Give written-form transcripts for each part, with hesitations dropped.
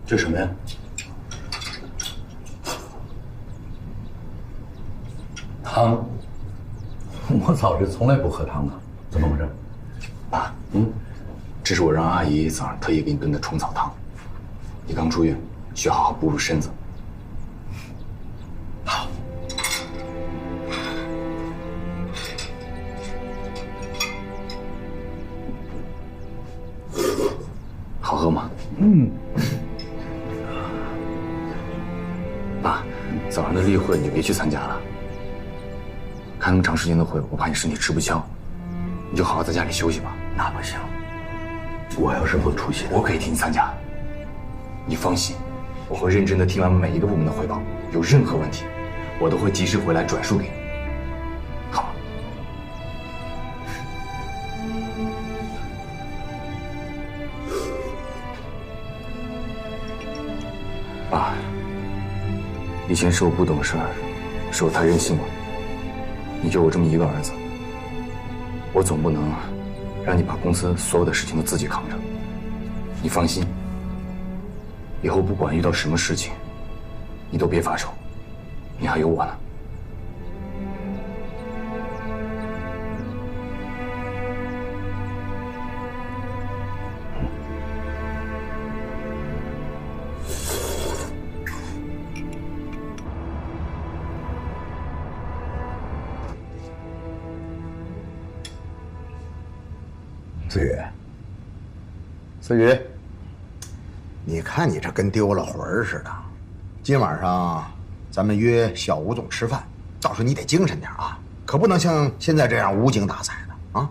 这什么呀？汤。我早晨从来不喝汤的，怎么回事？爸，这是我让阿姨早上特意给你炖的虫草汤。你刚出院，需要好好补补身子。好。好喝吗？爸，早上的例会你别去参加了。开那么长时间的会，我怕你身体吃不消，你就好好在家里休息吧。那不行，我要是不出席，我可以替你参加。你放心，我会认真的听完每一个部门的汇报，有任何问题，我都会及时回来转述给你，好吗？爸，以前是我不懂事儿，是我太任性了。你就我这么一个儿子，我总不能让你把公司所有的事情都自己扛着。你放心，以后不管遇到什么事情，你都别发愁，你还有我呢。思雨，你看你这跟丢了魂儿似的。今晚上咱们约小吴总吃饭，到时候你得精神点啊，可不能像现在这样无精打采的啊。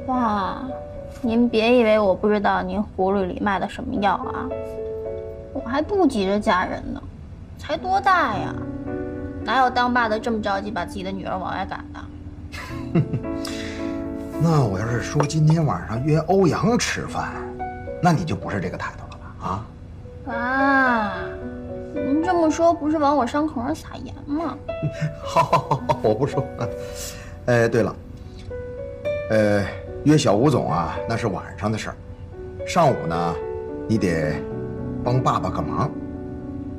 爸，您别以为我不知道您葫芦里卖的什么药啊，我还不急着嫁人呢，才多大呀？哪有当爸的这么着急把自己的女儿往外赶的？那我要是说今天晚上约欧阳吃饭，那你就不是这个态度了吧？爸，您这么说不是往我伤口上撒盐吗？好，我不说。对了，约小吴总啊，那是晚上的事儿。上午呢，你得帮爸爸个忙，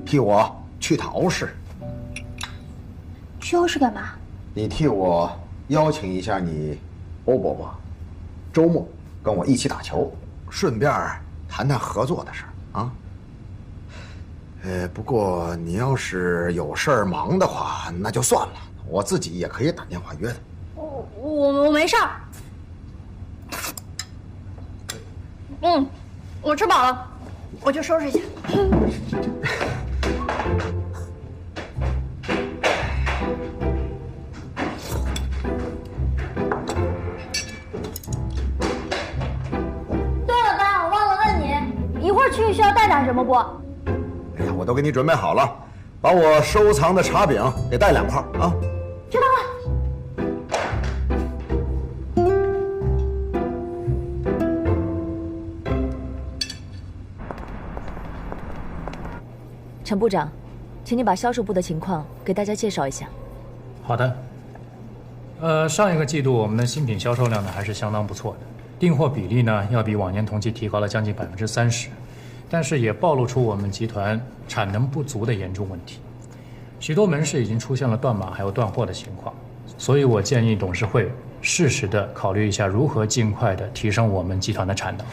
替我去陶氏。去欧氏干嘛？你替我邀请一下你欧伯伯，周末跟我一起打球，顺便谈谈合作的事儿啊。不过你要是有事儿忙的话，那就算了，我自己也可以打电话约他。我没事儿。我吃饱了，我去收拾去。对了，爸，我忘了问你，一会儿去需要带点什么不？哎呀，我都给你准备好了，把我收藏的茶饼给带2块啊。知道了。陈部长，请你把销售部的情况给大家介绍一下。好的。上一个季度我们的新品销售量呢还是相当不错的，订货比例呢要比往年同期提高了将近30%，但是也暴露出我们集团产能不足的严重问题，许多门市已经出现了断码还有断货的情况，所以我建议董事会适时的考虑一下如何尽快的提升我们集团的产能。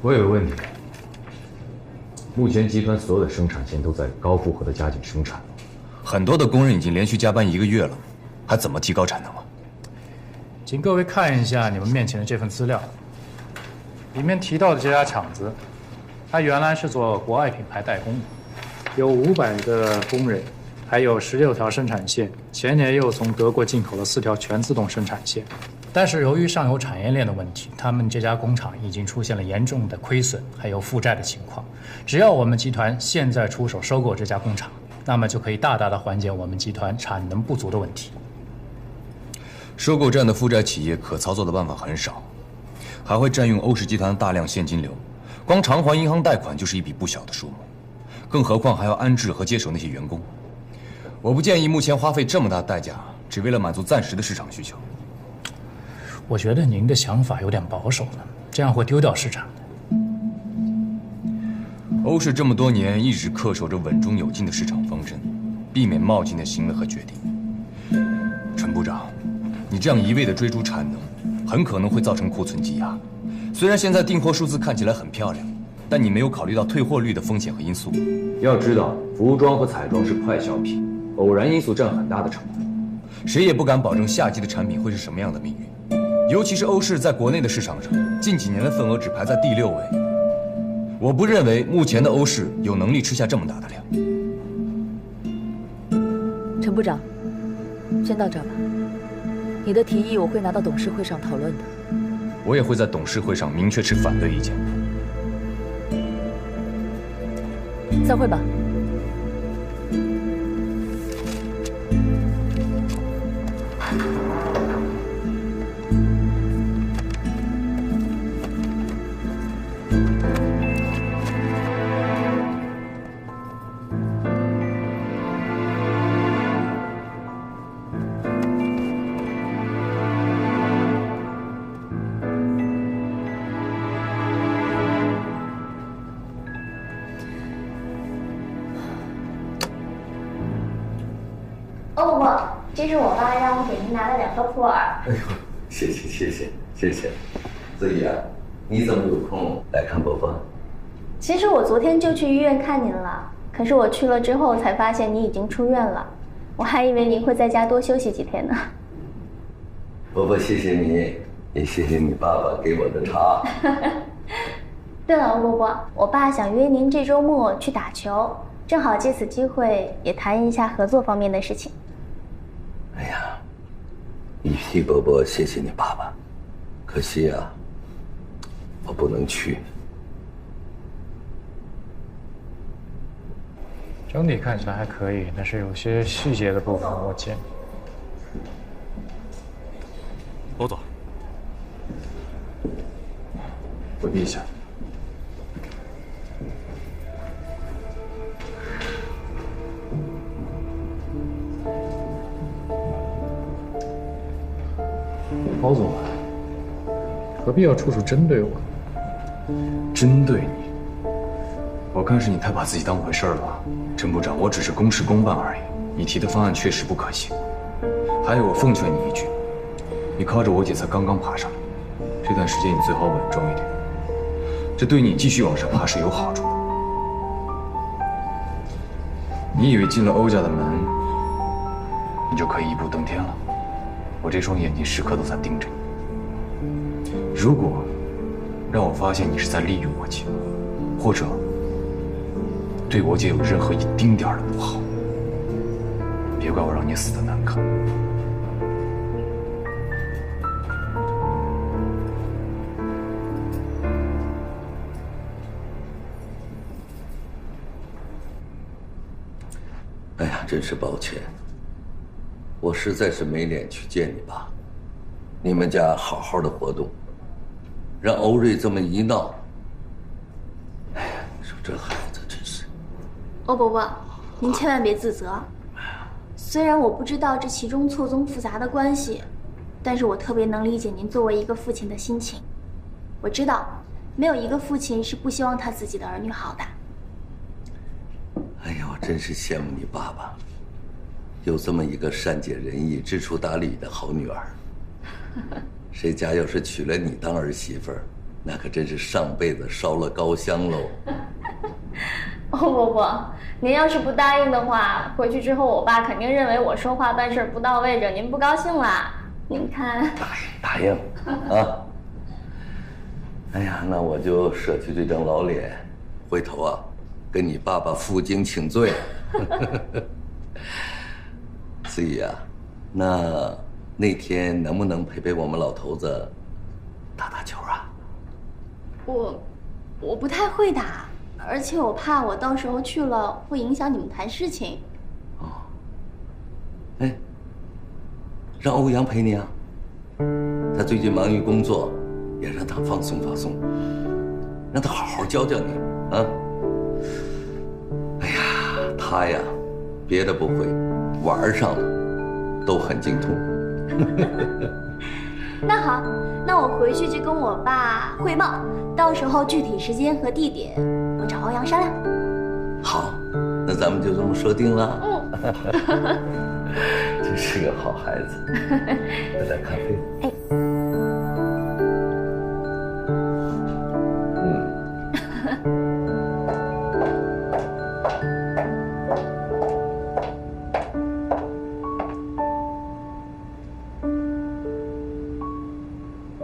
我有个问题。目前集团所有的生产线都在高负荷的加紧生产，很多的工人已经连续加班1个月了，还怎么提高产能啊？请各位看一下你们面前的这份资料，里面提到的这家厂子，它原来是做国外品牌代工的，有500个工人，还有16条生产线，前年又从德国进口了4条全自动生产线。但是由于上游产业链的问题，他们这家工厂已经出现了严重的亏损，还有负债的情况。只要我们集团现在出手收购这家工厂，那么就可以大大的缓解我们集团产能不足的问题。收购这样的负债企业，可操作的办法很少，还会占用欧氏集团的大量现金流，光偿还银行贷款就是一笔不小的数目，更何况还要安置和接手那些员工。我不建议目前花费这么大代价，只为了满足暂时的市场需求。我觉得您的想法有点保守了，这样会丢掉市场的。欧氏这么多年一直恪守着稳中有进的市场方针，避免冒进的行为和决定。陈部长，你这样一味的追逐产能，很可能会造成库存积压。虽然现在订货数字看起来很漂亮，但你没有考虑到退货率的风险和因素。要知道，服装和彩妆是快消品，偶然因素占很大的成分。谁也不敢保证夏季的产品会是什么样的命运。尤其是欧氏在国内的市场上，近几年的份额只排在第6位。我不认为目前的欧氏有能力吃下这么大的量。陈部长，先到这儿吧。你的提议我会拿到董事会上讨论的。我也会在董事会上明确持反对意见。散会吧。欧伯，这是我爸让我给您拿的2个普洱。哎呦，谢谢。子怡啊，你怎么有空来看伯伯？其实我昨天就去医院看您了，可是我去了之后才发现你已经出院了，我还以为您会在家多休息几天呢。伯伯，谢谢你，也谢谢你爸爸给我的茶。对了，欧伯伯，我爸想约您这周末去打球，正好借此机会也谈一下合作方面的事情。哎呀，你替伯伯谢谢你爸爸，可惜啊，我不能去。整体看起来还可以，但是有些细节的部分我见。欧总，回避一下。包总，何必要处处针对我？针对你？我看是你太把自己当回事了。陈部长，我只是公事公办而已。你提的方案确实不可行。还有，我奉劝你一句，你靠着我姐才刚刚爬上来，这段时间你最好稳重一点，这对你继续往上爬是有好处的。你以为进了欧家的门，你就可以一步登天了？我这双眼睛时刻都在盯着你。如果让我发现你是在利用我姐，或者对我姐有任何一丁点的不好，别怪我让你死得难看。哎呀，真是抱歉，我实在是没脸去见你爸。你们家好好的活动，让欧瑞这么一闹，哎呀，你说这孩子真是。欧伯伯，您千万别自责。虽然我不知道这其中错综复杂的关系，但是我特别能理解您作为一个父亲的心情。我知道，没有一个父亲是不希望他自己的儿女好的。哎呀，我真是羡慕你爸爸，有这么一个善解人意、知书达理的好女儿。谁家要是娶了你当儿媳妇儿，那可真是上辈子烧了高香喽。欧伯伯，您要是不答应的话，回去之后我爸肯定认为我说话办事不到位，惹您不高兴啦。您看，答应啊！哎呀，那我就舍去这张老脸，回头啊，跟你爸爸负荆请罪。子怡啊，那天能不能陪陪我们老头子打打球啊？我不太会打，而且我怕我到时候去了会影响你们谈事情。哦，哎，让欧阳陪你啊。他最近忙于工作，也让他放松放松，让他好好教教你啊。哎呀，他呀，别的不会，玩上了都很精通。那好，那我回去就跟我爸汇报，到时候具体时间和地点我找欧阳商量。好，那咱们就这么说定了。真是个好孩子。来点咖啡。哎。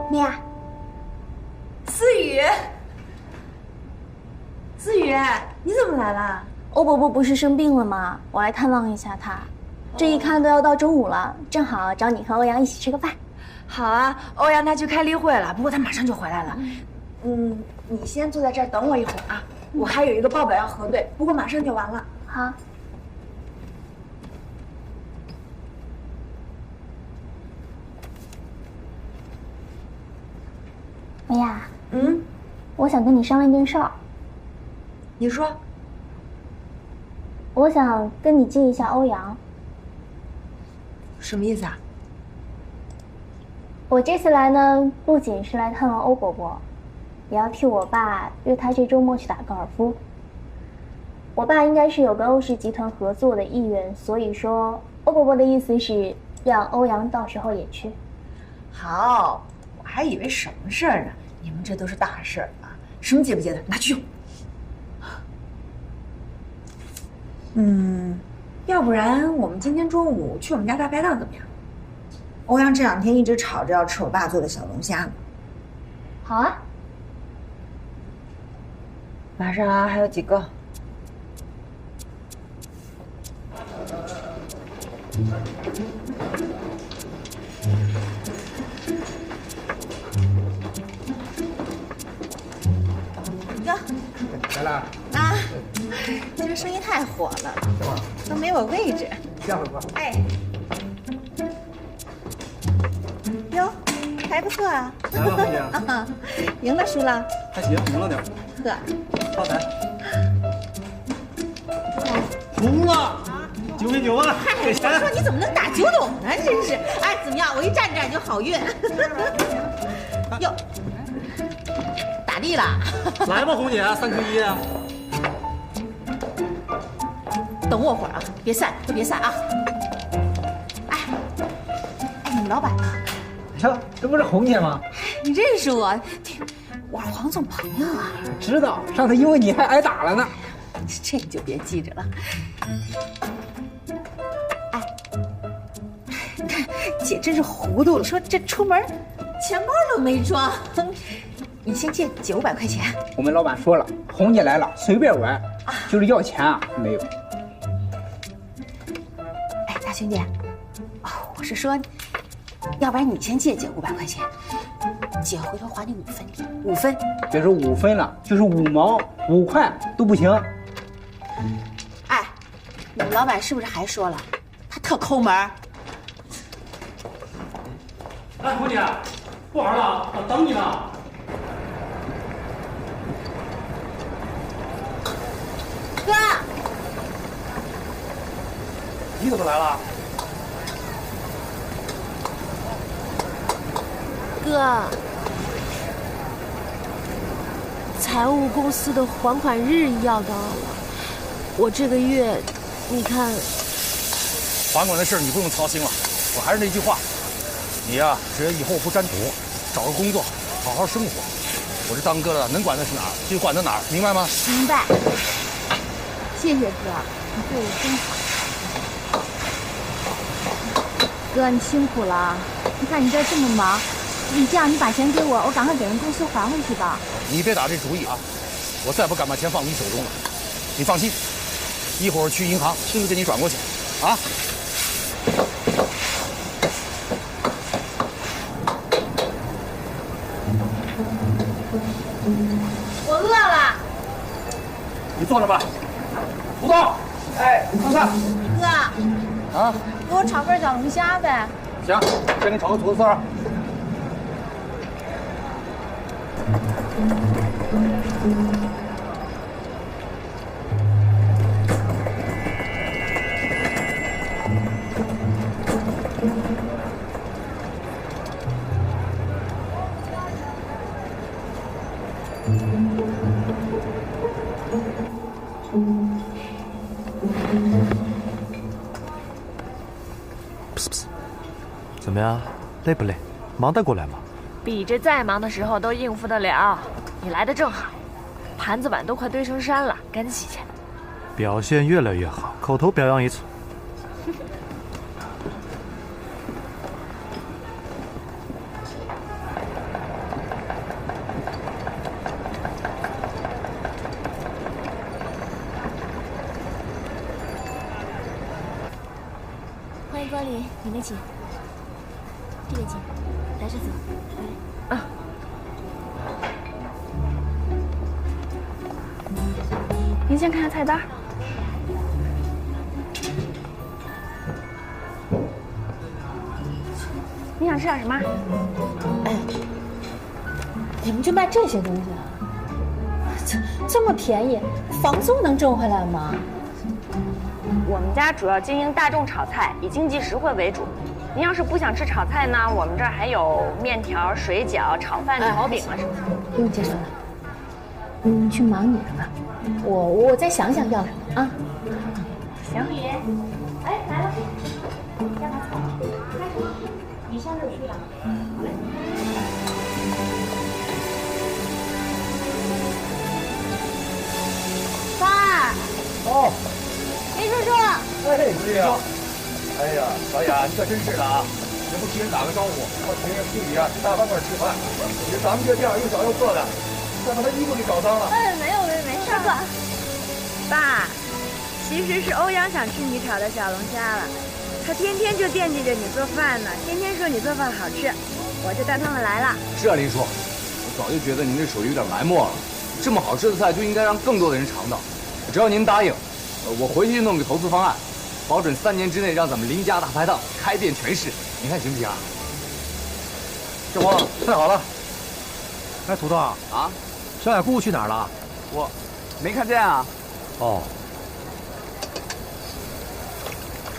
米娅，思雨，思雨，你怎么来了？欧伯伯不是生病了吗？我来探望一下他。这一看都要到中午了，正好找你和欧阳一起吃个饭。好啊，欧阳他去开例会了，不过他马上就回来了。你先坐在这儿等我一会儿啊，我还有一个报表要核对，不过马上就完了。好。美雅，我想跟你商量件事儿。你说。我想跟你借一下欧阳。什么意思啊？我这次来呢，不仅是来探望欧伯伯，也要替我爸约他这周末去打高尔夫。我爸应该是有跟欧氏集团合作的意愿，所以说欧伯伯的意思是让欧阳到时候也去。好，我还以为什么事儿呢？你们这都是大事儿啊！什么借不借的，拿去用。要不然我们今天中午去我们家大排档怎么样？欧阳这2天一直吵着要吃我爸做的小龙虾呢。好啊。马上啊，还有几个。哟，来了啊！今儿生意太火了，都没我位置。下回吧。哎，哟，还不错啊。来了，红姐。赢了输了？还行，赢了点。呵，发财。红了，9.9万，给钱。我说你怎么能打9斗呢？真是，哎，怎么样？我一站这儿就好运。哟，打地了。来吧，红姐，3缺1啊。等我会儿啊，别散，都别散啊！哎，你们老板呢？哟，这不是红姐吗？你认识我？我是黄总朋友啊。知道，上次因为你还挨打了呢。这你就别记着了。哎，你看姐真是糊涂了，说这出门钱包都没装。你先借900块钱。我们老板说了，红姐来了随便玩，就是要钱啊没有。哎，大兄弟，哦，我是说，要不然你先借姐500块钱，姐回头还你5分。别说5分了，就是5毛、5块都不行。哎，你们老板是不是还说了，他特抠门？哎，红姐，不玩了，我等你呢。哥，你怎么来了？哥，财务公司的还款日要到了，我这个月，你看，还款的事你不用操心了。我还是那句话，你呀，只要以后不沾赌，找个工作，好好生活。我这当哥的能管的是哪儿就管到哪儿，明白吗？明白。谢谢哥，你对我真好。哥，你辛苦了。你看你这这么忙，你这样，你把钱给我，我赶快给人公司还回去吧。你别打这主意啊！我再不敢把钱放你手中了。你放心，一会儿去银行亲自给你转过去，啊。我饿了。你坐着吧。胡总，哎，放菜。哥，啊，给我炒份小龙虾呗。行，先给你炒个土豆丝儿。怎么样，累不累？忙得过来吗？比这再忙的时候都应付得了。你来的正好，盘子碗都快堆成山了，赶紧洗去。表现越来越好，口头表扬一次。欢迎光临，里面请。这边请，来这走。来。您先看下菜单。你想吃点什么？哎，你们就卖这些东西啊？这么便宜，房租能挣回来吗？我们家主要经营大众炒菜，以经济实惠为主。您要是不想吃炒菜呢，我们这儿还有面条、水饺、炒饭、炒饼啊什么的。不用介绍了，你去忙你的吧，我再想想要什么啊。行。哎，来了，加把菜，干什么？鱼香肉丝的。好嘞。芳儿。哦。林叔叔。哎，对呀。哎呀，小雅，你可真是的啊！也不提人打个招呼，我请人弟弟啊去大饭馆吃饭。你说咱们这店又小又破的，再把他衣服给搞脏了。没有，没事。哥，爸，其实是欧阳想吃你炒的小龙虾了，他天天就惦记着你做饭呢，天天说你做饭好吃，我就带他们来了。是啊，林叔，我早就觉得您这手艺有点埋没了，这么好吃的菜就应该让更多的人尝到。只要您答应，我回去就弄个投资方案。保准3年之内让咱们林家大排档开遍全市，你看行不行啊？小王，太好了！哎，土豆啊，小雅姑姑去哪儿了？我没看见啊。哦。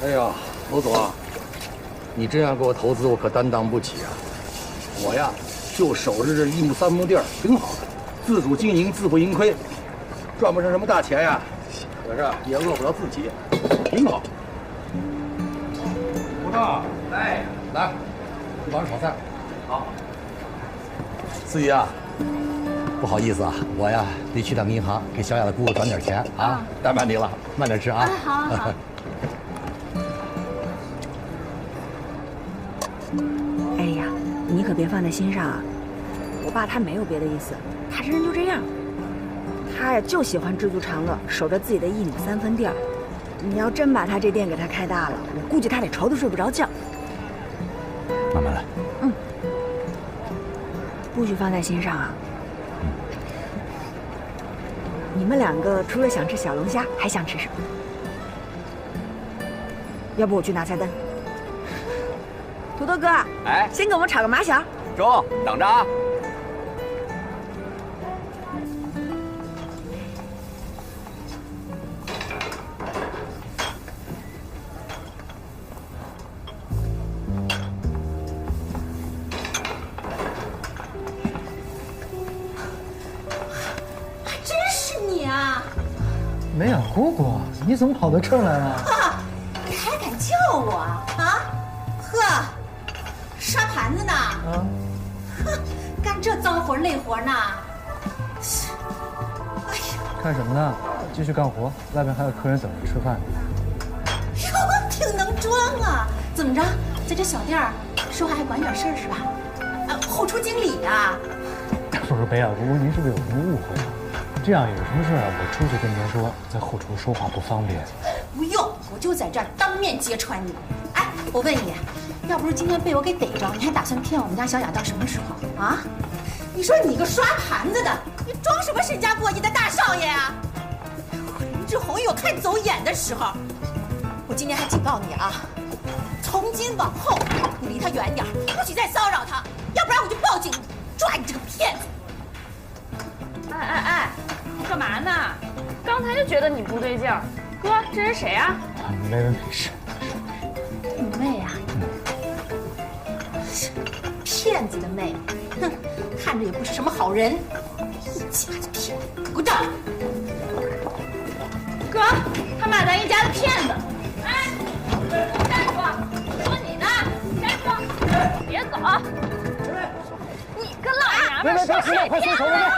哎呀，罗总啊，你这样给我投资，我可担当不起啊！我呀，就守着这1亩3亩地儿，挺好的，自主经营，自负盈亏，赚不上什么大钱呀，可是也饿不了自己，挺好。土豆，哎，来，去忙着炒菜。好。思雨啊，不好意思啊，我呀得去趟银行给小雅的姑姑转点钱啊，怠慢你了，慢点吃啊。好。哎呀，你可别放在心上啊！我爸他没有别的意思，他这人就这样。他呀就喜欢知足常乐，守着自己的1亩3分地儿。你要真把他这店给他开大了，我估计他得愁得睡不着觉。慢慢来。不许放在心上啊！你们2个除了想吃小龙虾，还想吃什么？要不我去拿菜单。土豆哥，哎，先给我们炒个马小。中，等着啊。梅雅姑姑，你怎么跑到这儿来了？你还敢叫我啊？呵，刷盘子呢？哼，干这脏活累活呢？哎呀，看什么呢？继续干活，外面还有客人等着吃饭呢。哟，挺能装啊！怎么着，在这小店儿说话还管点事儿是吧？后厨经理呀？不是梅雅姑姑，您是不是有什么误会啊？这样有什么事啊，我出去跟您说，在后厨说话不方便。不用，我就在这儿当面揭穿你。哎，我问你，要不是今天被我给逮着，你还打算骗我们家小雅到什么时候啊？你说你个刷盘子的，你装什么身家过亿的大少爷啊？林志宏有看走眼的时候。我今天还警告你啊，从今往后你离他远点，不许再骚扰他，要不然我就报警抓你这个骗子。哎，你干嘛呢？刚才就觉得你不对劲儿。哥，这是谁啊？没事。你妹啊！骗子的妹，哼，看着也不是什么好人，一家子骗子，给我站！哥，他骂咱一家子骗子。哎，站住！说你呢，站住！别走！你个老娘们，说谁骗子你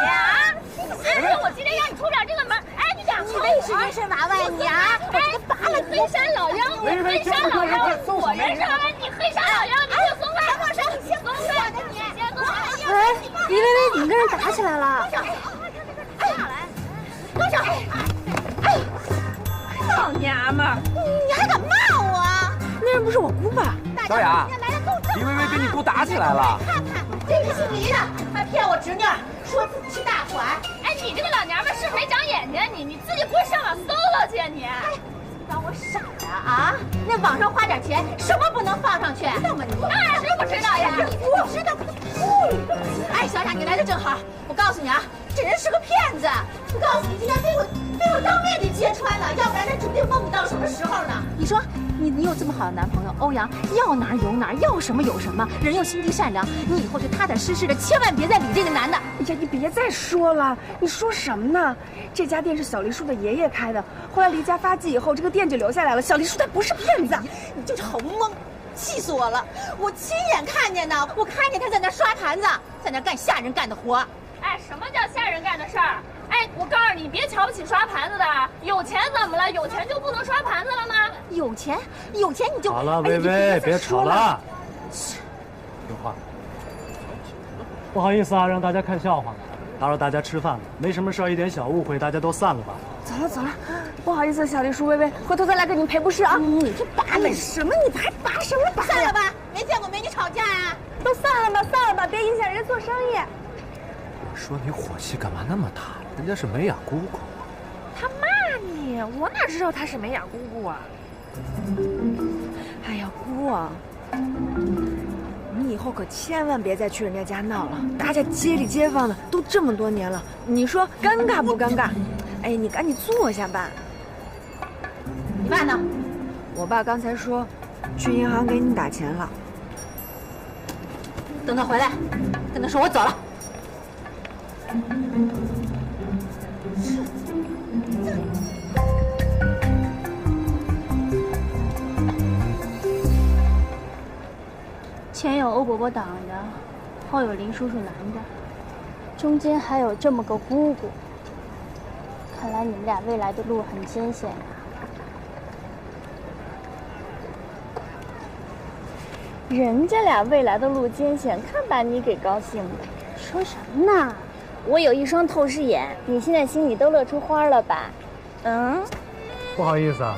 啊？你说我今天让你出不了这个门，哎，你俩你为什么是娃娃你啊？哎，拔了黑山老妖，你黑山老妖，我认识了，你黑山老妖，你给我松开！放手，你先松开！你先松开！哎，李薇薇，你们跟人打起来了？放手！哎，老娘们儿，你还敢骂我啊？那人不是我姑吧？小雅，李薇薇跟你姑打起来了。看看这个姓李的，还骗我侄女，说自己是大款。哎，你这个老娘们是没长眼睛，你自己不会上网搜搜去你？当我傻呀啊？那网上花点钱，什么不能放上去？知道吗你？当然是不知道呀，你不知道。哎，小雅，你来的正好。我告诉你啊，这人是个骗子。我告诉你，今天被我当面给揭穿了，要不然他指定蒙你到什么时候呢？你说，你有这么好的男朋友欧阳，要哪儿有哪儿，要什么有什么，人又心地善良，你以后就踏踏实实的，千万别再理这个男的。哎呀，你别再说了，你说什么呢？这家店是小黎叔的爷爷开的，后来离家发迹以后，这个店就留下来了。小黎叔他不是骗子，你就是好蒙，气死我了！我亲眼看见的，我看见他在那刷盘子，在那干下人干的活。哎，什么叫下人干的事儿？哎，我告诉你，别瞧不起刷盘子的，有钱怎么了？有钱就不能刷盘子了吗？有钱你就好了，薇薇，别吵了。有话。不好意思啊，让大家看笑话，打扰大家吃饭了。没什么事儿，一点小误会，大家都散了吧。走了，不好意思，小黎叔，薇薇，回头再来给你赔不是啊。你这拔了什么？你还拔什么拔？散了吧，没见过美女吵架啊。都散了吧，别影响人做生意。说你火气干嘛那么大？人家是美雅姑姑。他骂你，我哪知道他是美雅姑姑啊？哎呀，姑啊，你以后可千万别再去人家家闹了。大家街里街坊的都这么多年了，你说尴尬不尴尬？哎，你赶紧坐下吧。你爸呢？我爸刚才说，去银行给你打钱了。等他回来，跟他说我走了。前有欧伯伯挡着，后有林叔叔拦着，中间还有这么个姑姑。看来你们俩未来的路很艰险呀。人家俩未来的路艰险，看把你给高兴的。说什么呢？我有一双透视眼，你现在心里都乐出花了吧？嗯。不好意思啊，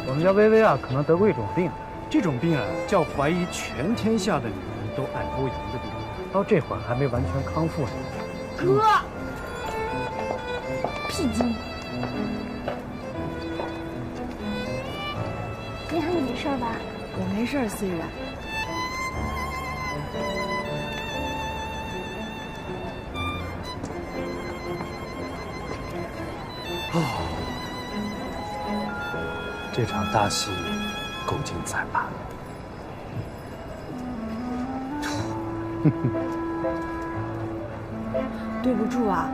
我们家薇薇啊，可能得过一种病，这种病啊叫怀疑全天下的女人都爱欧阳的病，到这会儿还没完全康复呢。哥，屁精！你喊你没事吧？我没事，思雨。哦，这场大戏够精彩吧？对不住啊，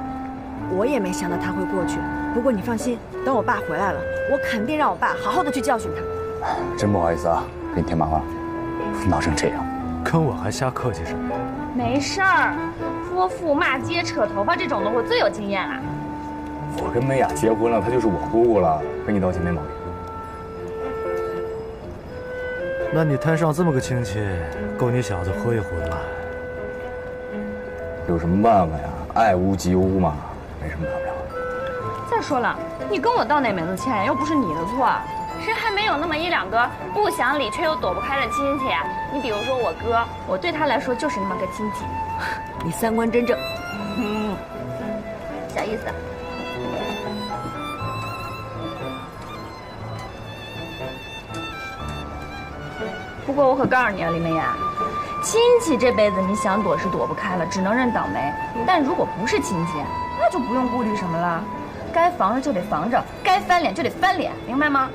我也没想到他会过去。不过你放心，等我爸回来了，我肯定让我爸好好的去教训他。真不好意思啊，给你添麻烦了，闹成这样，跟我还瞎客气什么？没事儿，说父骂街扯头发这种的，我最有经验了。我跟美雅结婚了，她就是我姑姑了，跟你道歉没毛病。那你摊上这么个亲戚，够你小子喝一壶的了。有什么办法呀？爱屋及乌嘛，没什么大不了的。再说了，你跟我道哪门子歉，又不是你的错，谁还没有那么一两个不想理却又躲不开的亲戚啊？你比如说我哥，我对他来说就是那么个亲戚。你三观真正，小意思。不过我可告诉你啊，李美雅，亲戚这辈子你想躲是躲不开了，只能认倒霉。但如果不是亲戚，那就不用顾虑什么了，该防着就得防着，该翻脸就得翻脸，明白吗？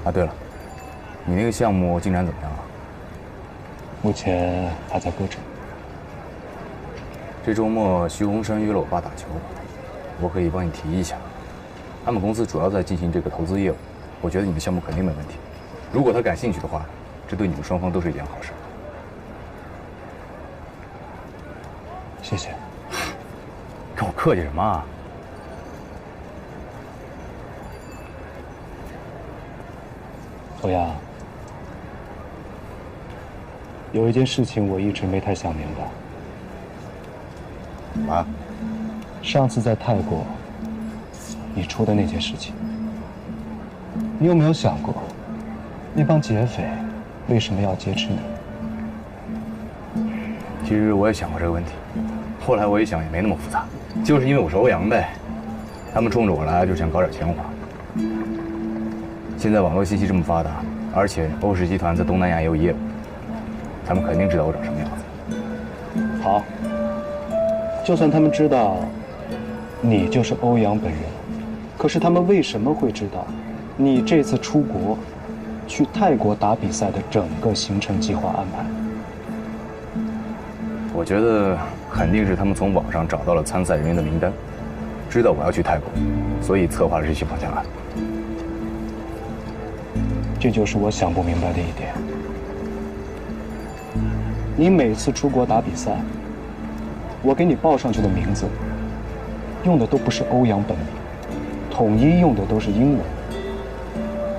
啊，对了，你那个项目进展怎么样啊？目前还在搁置。这周末徐洪山约了我爸打球，我可以帮你提一下。他们公司主要在进行这个投资业务，我觉得你的项目肯定没问题。如果他感兴趣的话，这对你们双方都是一件好事。谢谢。跟我客气什么啊？欧阳，有一件事情我一直没太想明白。啊？上次在泰国，你出的那件事情，你有没有想过，那帮劫匪为什么要劫持你？其实我也想过这个问题，后来我一想也没那么复杂，就是因为我是欧阳呗，他们冲着我来就想搞点钱花。现在网络信息这么发达，而且欧氏集团在东南亚也有业务，他们肯定知道我长什么样子。好，就算他们知道你就是欧阳本人，可是他们为什么会知道你这次出国去泰国打比赛的整个行程计划安排？我觉得肯定是他们从网上找到了参赛人员的名单，知道我要去泰国，所以策划了这起绑架案。这就是我想不明白的一点。你每次出国打比赛，我给你报上去的名字，用的都不是欧阳本名，统一用的都是英文。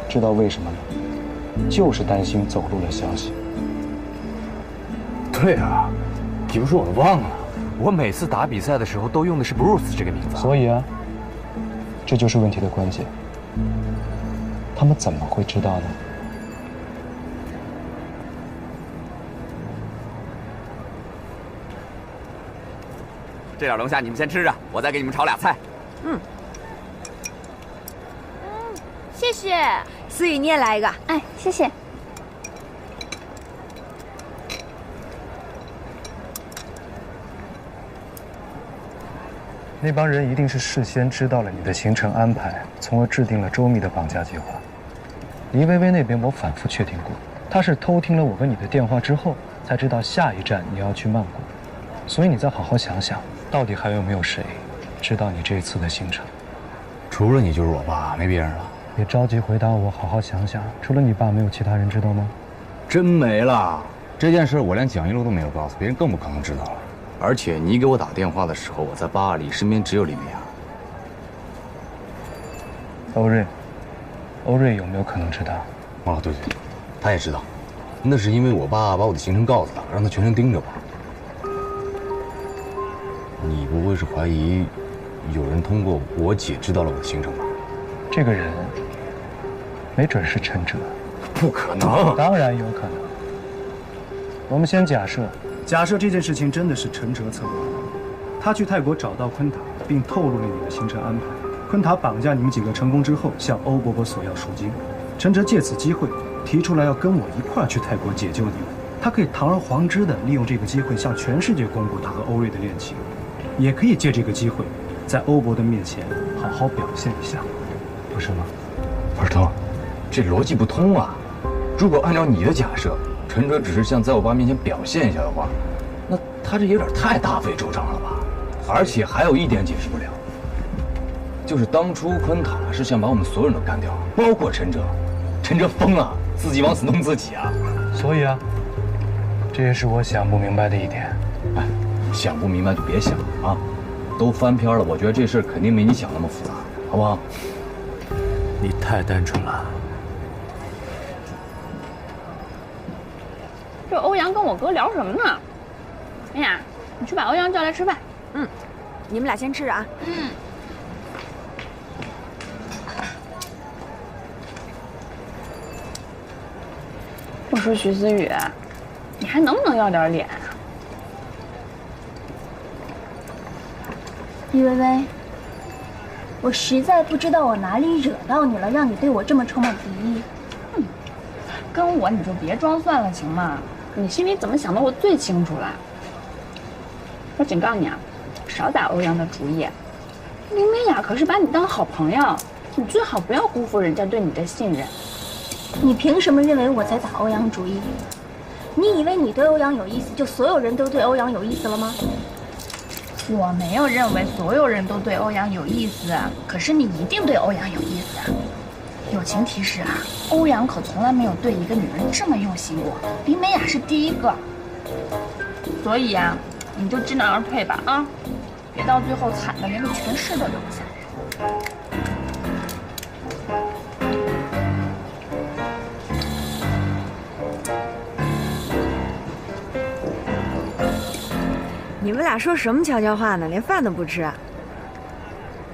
知道为什么吗？就是担心走漏了消息。对啊，你不说我都忘了，我每次打比赛的时候都用的是 Bruce 这个名字。所以啊，这就是问题的关键。他们怎么会知道呢？这点龙虾你们先吃着，我再给你们炒俩菜。谢谢。思雨，你也来一个。哎，谢谢。那帮人一定是事先知道了你的行程安排，从而制定了周密的绑架计划。黎薇薇那边我反复确定过，她是偷听了我跟你的电话之后，才知道下一站你要去曼谷。所以你再好好想想，到底还有没有谁知道你这次的行程？除了你就是我爸，没别人了。别着急回答我，好好想想。除了你爸，没有其他人知道吗？真没了。这件事我连蒋一路都没有告诉别人，更不可能知道了。而且你给我打电话的时候，我在巴黎，身边只有李梅雅。欧瑞有没有可能知道？哦，对，他也知道。那是因为我爸把我的行程告诉他，让他全程盯着我。你不会是怀疑有人通过我姐知道了我的行程吧？这个人没准是陈哲。不可能。当然有可能。我们先假设这件事情真的是陈哲策划的，他去泰国找到昆塔，并透露了你的行程安排。昆塔绑架你们几个成功之后，向欧伯伯索要赎金。陈哲借此机会提出来要跟我一块儿去泰国解救你们。他可以堂而皇之的利用这个机会向全世界公布他和欧瑞的恋情，也可以借这个机会在欧伯的面前好好表现一下，不是吗？尔腾，这逻辑不通啊！如果按照你的假设，陈哲只是想在我爸面前表现一下的话，那他这有点太大费周章了吧？而且还有一点解释不了，就是当初昆塔是想把我们所有人都干掉，包括陈哲。陈哲疯了，自己往死弄自己啊！所以啊，这也是我想不明白的一点。哎，想不明白就别想啊，都翻篇了。我觉得这事儿肯定没你想那么复杂，好不好？你太单纯了。这欧阳跟我哥聊什么呢？哎呀，你去把欧阳叫来吃饭。你们俩先吃啊。我说徐思雨，你还能不能要点脸啊？李薇薇，我实在不知道我哪里惹到你了，让你对我这么充满敌意。跟我你就别装蒜了，行吗？你心里怎么想的，我最清楚了。我警告你啊，少打欧阳的主意。林美雅可是把你当好朋友，你最好不要辜负人家对你的信任。你凭什么认为我在打欧阳主意？你以为你对欧阳有意思，就所有人都对欧阳有意思了吗？我没有认为所有人都对欧阳有意思，可是你一定对欧阳有意思。友情提示啊，欧阳可从来没有对一个女人这么用心过，林美雅是第一个。所以啊，你就知难而退吧啊，别到最后惨的连个全尸都留不下。你们俩说什么悄悄话呢？连饭都不吃。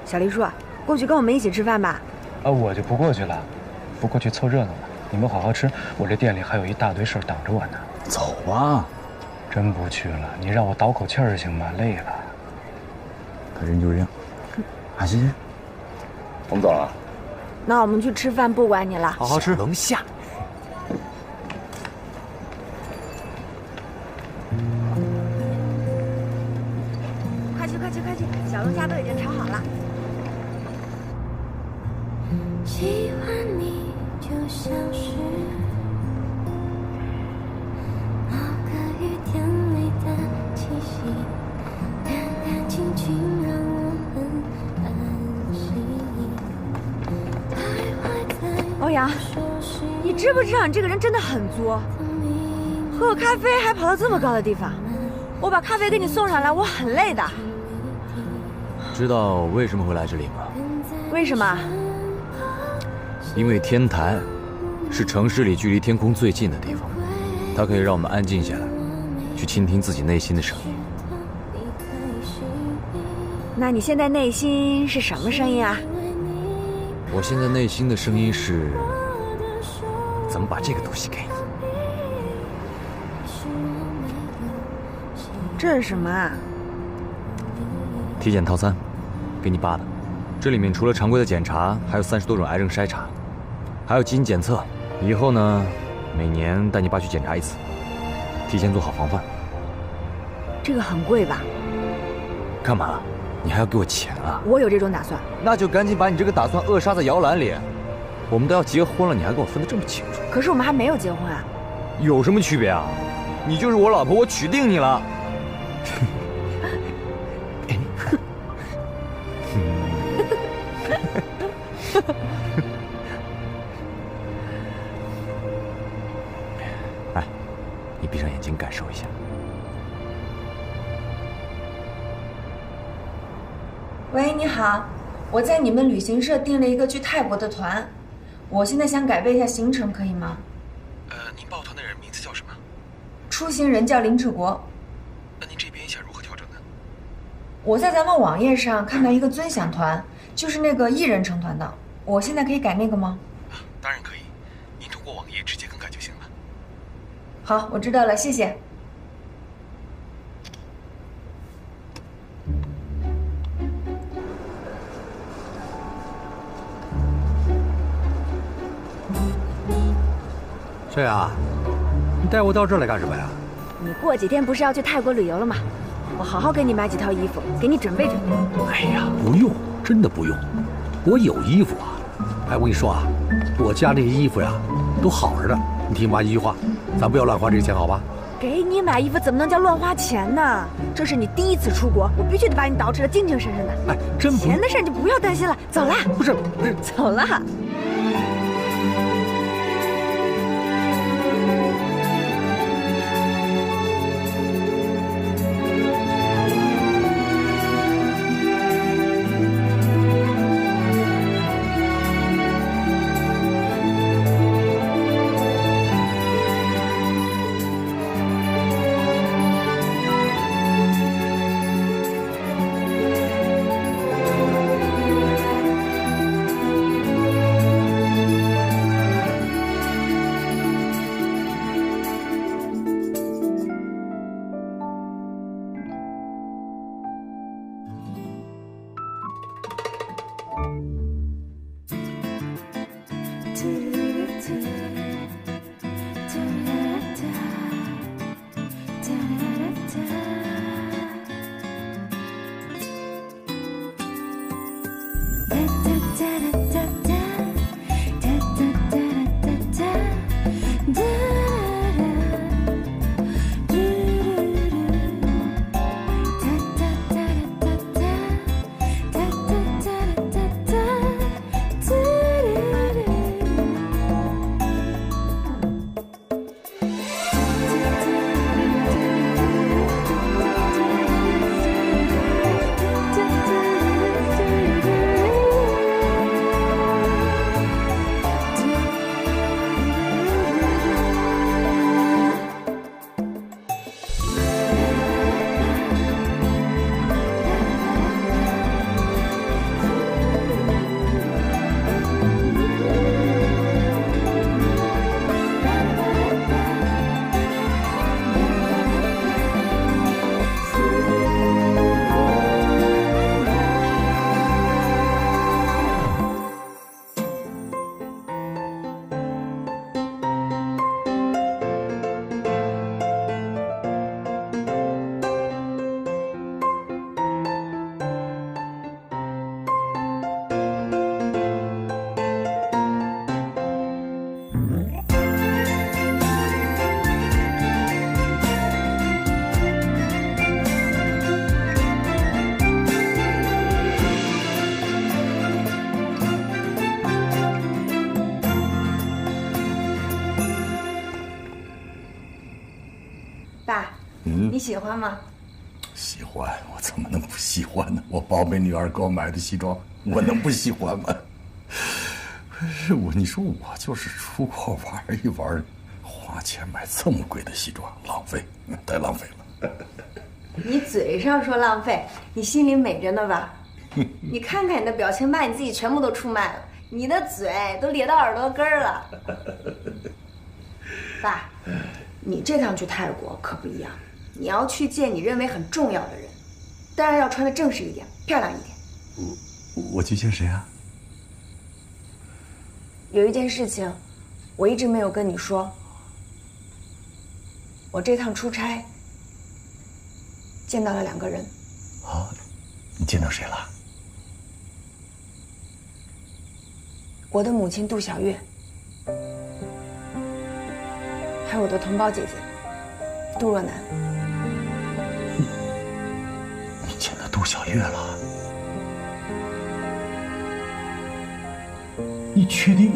小黎叔，过去跟我们一起吃饭吧。我就不过去了，不过去凑热闹了。你们好好吃，我这店里还有一大堆事等着我呢。走吧。真不去了，你让我倒口气儿行吗？累了。他人就是这样。啊，行行，我们走了。那我们去吃饭，不管你了。好好吃。龙虾。快去快去快去！小龙虾都已经炒好了。喜欢你就像是某个雨天里的气息，淡淡清清让我很安心。欧阳，你知不知道你这个人真的很作？喝个咖啡还跑到这么高的地方，我把咖啡给你送上来，我很累的。知道为什么会来这里吗？为什么？因为天台是城市里距离天空最近的地方，它可以让我们安静下来，去倾听自己内心的声音。那你现在内心是什么声音啊？我现在内心的声音是，怎么把这个东西给你？这是什么啊？体检套餐，给你8的。这里面除了常规的检查，还有30多种癌症筛查，还有基因检测。以后呢，每年带你爸去检查一次，提前做好防范。这个很贵吧？干嘛？你还要给我钱啊？我有这种打算。那就赶紧把你这个打算扼杀在摇篮里。我们都要结婚了，你还跟我分得这么清楚？可是我们还没有结婚啊。有什么区别啊？你就是我老婆，我娶定你了。来，你闭上眼睛感受一下。喂，你好，我在你们旅行社订了一个去泰国的团，我现在想改变一下行程，可以吗？您报团的人名字叫什么？出行人叫林志国。那您这边想如何调整呢？我在咱们网页上看到一个尊享团，就是那个1人成团的，我现在可以改那个吗？当然可以，您通过网页直接更改就行了。好，我知道了，谢谢。翠啊，你带我到这儿来干什么呀？你过几天不是要去泰国旅游了吗？我好好给你买几套衣服，给你准备准备。哎呀，不用，真的不用，我有衣服啊。哎，我跟你说啊，我家那些衣服呀，都好着呢。你听妈一句话，咱不要乱花这个钱，好吧？给你买衣服怎么能叫乱花钱呢？这是你第一次出国，我必须得把你捯饬得精精神神的。哎，真不钱的事你就不要担心了，走了。不是，走了。爸，你喜欢吗？喜欢？我怎么能不喜欢呢？我宝贝女儿给我买的西装，我能不喜欢吗？你说我就是出国玩一玩，花钱买这么贵的西装，浪费，太浪费了。你嘴上说浪费，你心里美着呢吧？你看看你的表情，把你自己全部都出卖了，你的嘴都咧到耳朵根儿了。爸，你这趟去泰国可不一样，你要去见你认为很重要的人，当然要穿得正式一点，漂亮一点。我去见谁啊？有一件事情，我一直没有跟你说。我这趟出差见到了2个人。啊，你见到谁了？我的母亲杜小月，还有我的同胞姐姐杜若楠。你见到杜小月了？你确定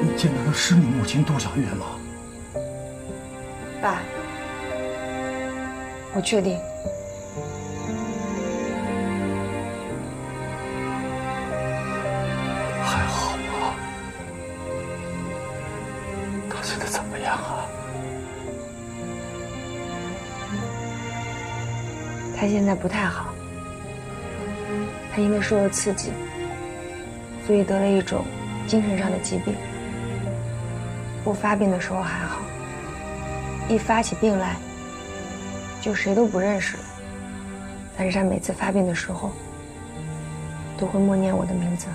你见到的是你母亲杜小月吗？爸，我确定。还好吧？她现在怎么样啊？她现在不太好，她因为受了刺激，所以得了一种精神上的疾病。不发病的时候还好，一发起病来，就谁都不认识了。但是他每次发病的时候，都会默念我的名字。